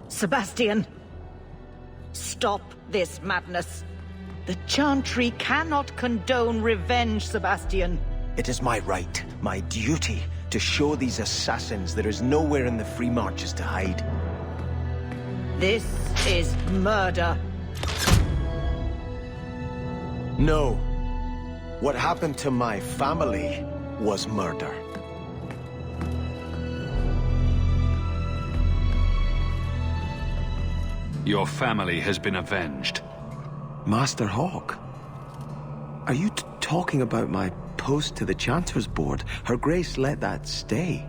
Sebastian! Stop this madness. The Chantry cannot condone revenge, Sebastian. It is my right, my duty, to show these assassins there is nowhere in the Free Marches to hide. This is murder. No. What happened to my family was murder. Your family has been avenged. Master Hawke? Are you talking about my post to the Chanter's Board? Her Grace let that stay.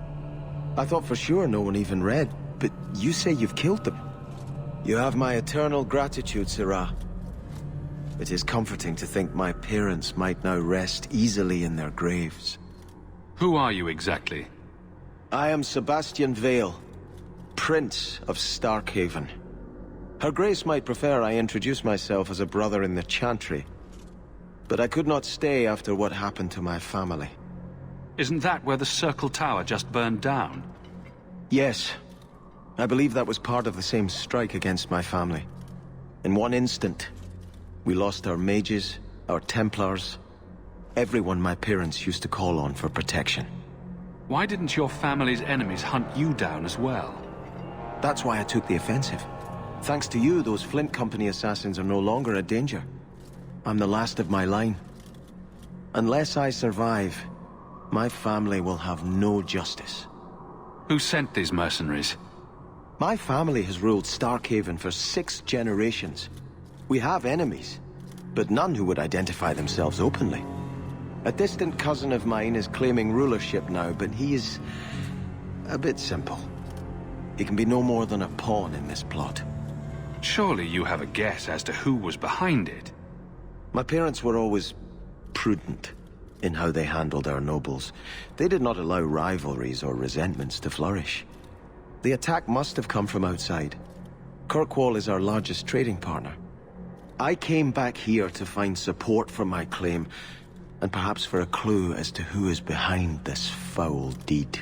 I thought for sure no one even read, but you say you've killed them. You have my eternal gratitude, Sirrah. It is comforting to think my parents might now rest easily in their graves. Who are you exactly? I am Sebastian Vael, Prince of Starkhaven. Her Grace might prefer I introduce myself as a brother in the Chantry, but I could not stay after what happened to my family. Isn't that where the Circle Tower just burned down? Yes. I believe that was part of the same strike against my family. In one instant, we lost our mages, our Templars, everyone my parents used to call on for protection. Why didn't your family's enemies hunt you down as well? That's why I took the offensive. Thanks to you, those Flint Company assassins are no longer a danger. I'm the last of my line. Unless I survive, my family will have no justice. Who sent these mercenaries? My family has ruled Starkhaven for 6 generations. We have enemies, but none who would identify themselves openly. A distant cousin of mine is claiming rulership now, but he is a bit simple. He can be no more than a pawn in this plot. Surely you have a guess as to who was behind it. My parents were always prudent in how they handled our nobles. They did not allow rivalries or resentments to flourish. The attack must have come from outside. Kirkwall is our largest trading partner. I came back here to find support for my claim, and perhaps for a clue as to who is behind this foul deed.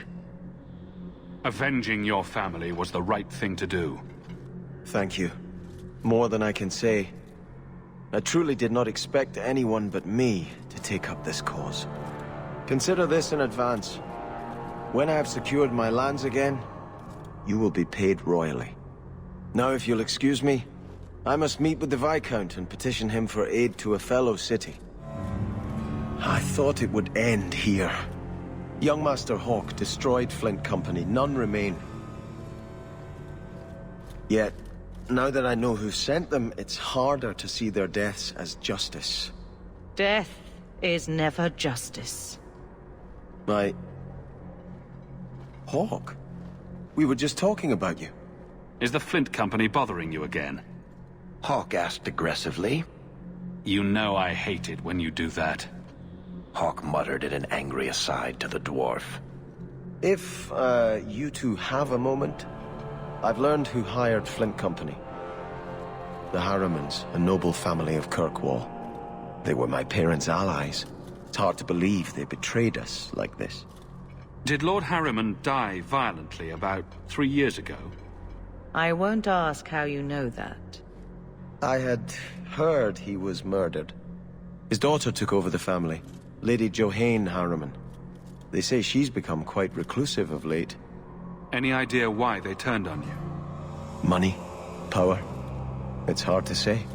Avenging your family was the right thing to do. Thank you. More than I can say. I truly did not expect anyone but me to take up this cause. Consider this in advance. When I have secured my lands again, you will be paid royally. Now, if you'll excuse me, I must meet with the Viscount and petition him for aid to a fellow city. I thought it would end here. Young Master Hawke destroyed Flint Company, none remain. Yet, now that I know who sent them, it's harder to see their deaths as justice. Death is never justice. Hawke? We were just talking about you. Is the Flint Company bothering you again? Hawke asked aggressively. You know I hate it when you do that. Hawke muttered in an angry aside to the dwarf. If, you two have a moment, I've learned who hired Flint Company. The Harrimans, a noble family of Kirkwall. They were my parents' allies. It's hard to believe they betrayed us like this. Did Lord Harriman die violently about 3 years ago? I won't ask how you know that. I had heard he was murdered. His daughter took over the family, Lady Johanne Harriman. They say she's become quite reclusive of late. Any idea why they turned on you? Money? Power? It's hard to say.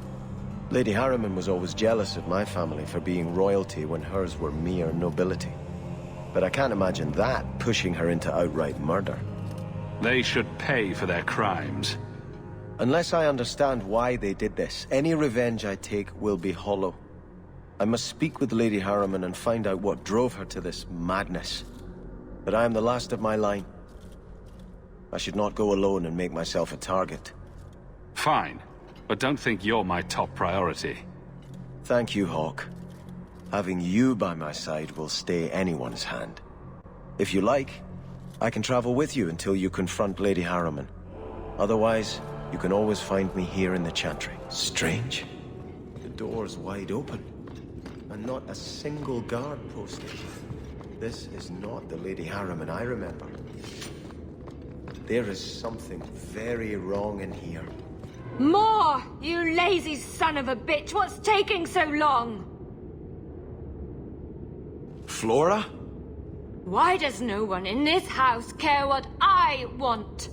Lady Harriman was always jealous of my family for being royalty when hers were mere nobility. But I can't imagine that pushing her into outright murder. They should pay for their crimes. Unless I understand why they did this, any revenge I take will be hollow. I must speak with Lady Harriman and find out what drove her to this madness. But I am the last of my line. I should not go alone and make myself a target. Fine, but don't think you're my top priority. Thank you, Hawke. Having you by my side will stay anyone's hand. If you like, I can travel with you until you confront Lady Harriman. Otherwise, you can always find me here in the Chantry. Strange. The door's wide open, and not a single guard posted. This is not the Lady Harriman I remember. There is something very wrong in here. More! You lazy son of a bitch! What's taking so long? Flora? Why does no one in this house care what I want?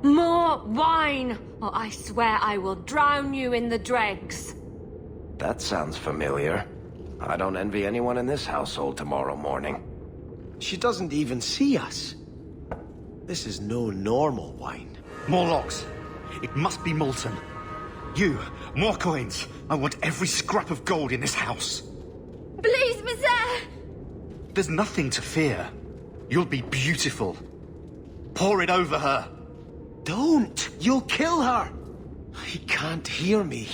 More wine, or I swear I will drown you in the dregs. That sounds familiar. I don't envy anyone in this household tomorrow morning. She doesn't even see us. This is no normal wine. More locks. It must be molten. You, more coins. I want every scrap of gold in this house. Please, Monsieur! There's nothing to fear. You'll be beautiful. Pour it over her. Don't! You'll kill her! He can't hear me.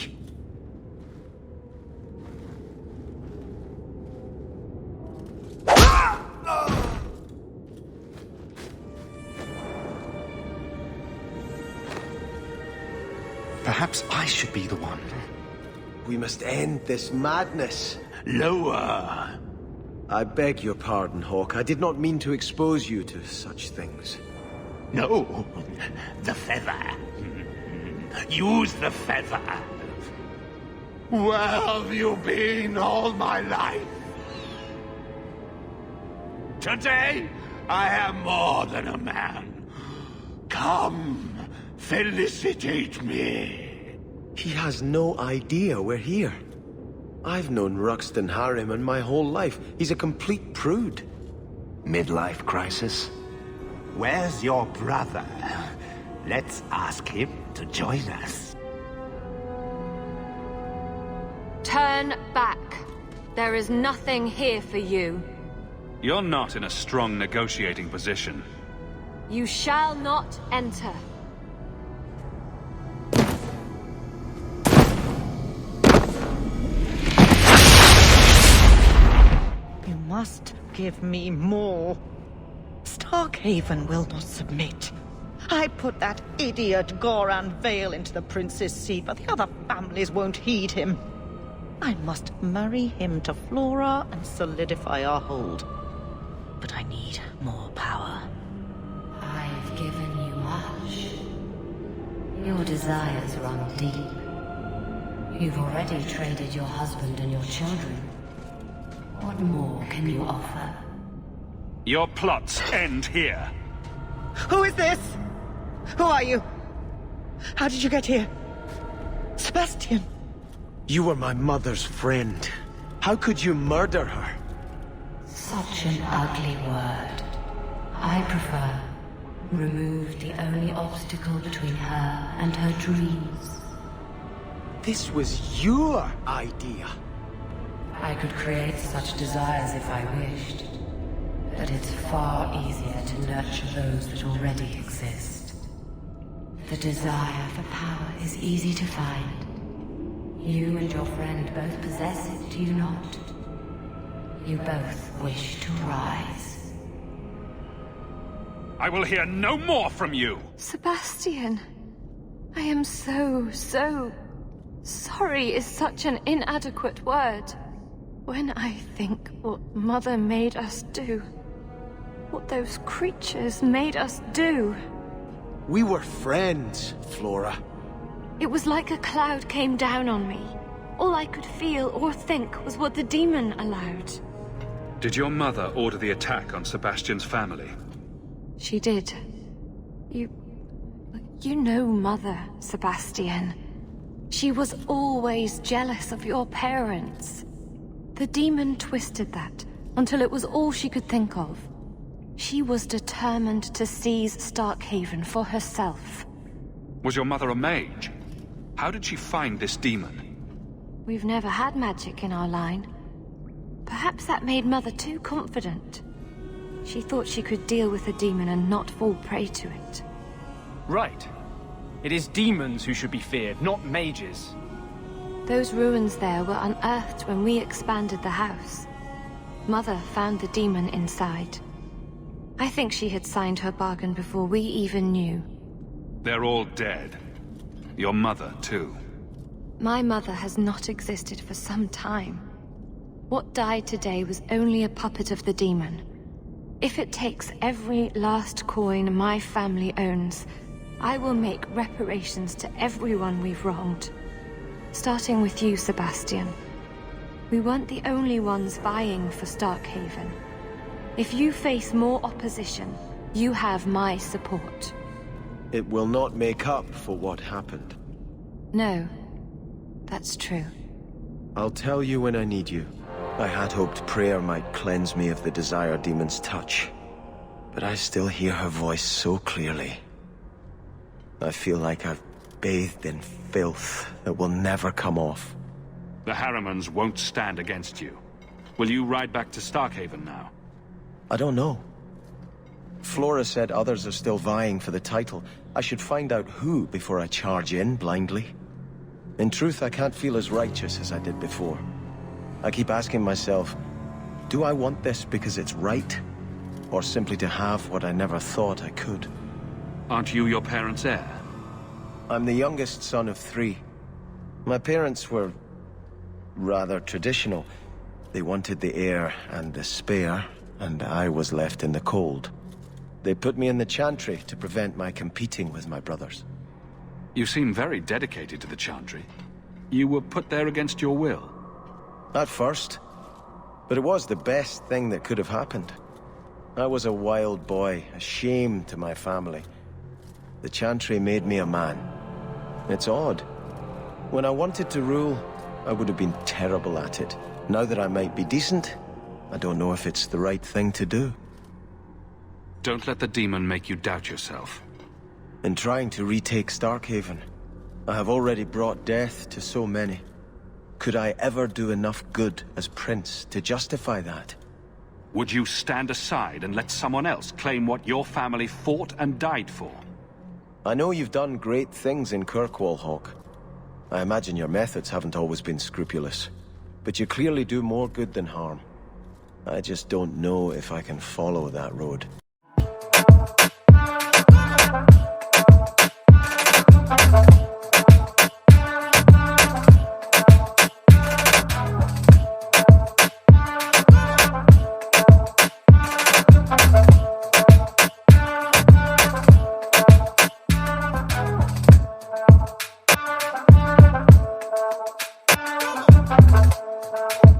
Perhaps I should be the one. We must end this madness. Lower. I beg your pardon, Hawke. I did not mean to expose you to such things. No. The feather. Use the feather. Where have you been all my life? Today, I am more than a man. Come, felicitate me. He has no idea we're here. I've known Ruxton Harriman my whole life. He's a complete prude. Midlife crisis? Where's your brother? Let's ask him to join us. Turn back. There is nothing here for you. You're not in a strong negotiating position. You shall not enter. You must give me more. Starkhaven will not submit. I put that idiot Goran Vael into the prince's seat, but the other families won't heed him. I must marry him to Flora and solidify our hold. But I need more power. I've given you much. Your desires run deep. You've already traded your husband and your children. What more can you offer? Your plots end here. Who is this? Who are you? How did you get here? Sebastian! You were my mother's friend. How could you murder her? Such an ugly word. I prefer remove the only obstacle between her and her dreams. This was your idea. I could create such desires if I wished. But it's far easier to nurture those that already exist. The desire for power is easy to find. You and your friend both possess it, do you not? You both wish to rise. I will hear no more from you! Sebastian, I am so sorry is such an inadequate word. When I think what Mother made us do, what those creatures made us do. We were friends, Flora. It was like a cloud came down on me. All I could feel or think was what the demon allowed. Did your mother order the attack on Sebastian's family? She did. You know Mother, Sebastian. She was always jealous of your parents. The demon twisted that until it was all she could think of. She was determined to seize Starkhaven for herself. Was your mother a mage? How did she find this demon? We've never had magic in our line. Perhaps that made Mother too confident. She thought she could deal with the demon and not fall prey to it. Right. It is demons who should be feared, not mages. Those ruins there were unearthed when we expanded the house. Mother found the demon inside. I think she had signed her bargain before we even knew. They're all dead. Your mother, too. My mother has not existed for some time. What died today was only a puppet of the demon. If it takes every last coin my family owns, I will make reparations to everyone we've wronged. Starting with you, Sebastian. We weren't the only ones vying for Starkhaven. If you face more opposition, you have my support. It will not make up for what happened. No, that's true. I'll tell you when I need you. I had hoped prayer might cleanse me of the Desire Demon's touch, but I still hear her voice so clearly. I feel like I've bathed in filth that will never come off. The Harrimans won't stand against you. Will you ride back to Starkhaven now? I don't know. Flora said others are still vying for the title. I should find out who before I charge in blindly. In truth, I can't feel as righteous as I did before. I keep asking myself, do I want this because it's right? Or simply to have what I never thought I could? Aren't you your parents' heir? I'm the youngest son of 3. My parents were rather traditional. They wanted the heir and the spare, and I was left in the cold. They put me in the Chantry to prevent my competing with my brothers. You seem very dedicated to the Chantry. You were put there against your will. At first. But it was the best thing that could have happened. I was a wild boy, a shame to my family. The Chantry made me a man. It's odd. When I wanted to rule, I would have been terrible at it. Now that I might be decent, I don't know if it's the right thing to do. Don't let the demon make you doubt yourself. In trying to retake Starkhaven, I have already brought death to so many. Could I ever do enough good as Prince to justify that? Would you stand aside and let someone else claim what your family fought and died for? I know you've done great things in Kirkwall, Hawke. I imagine your methods haven't always been scrupulous. But you clearly do more good than harm. I just don't know if I can follow that road.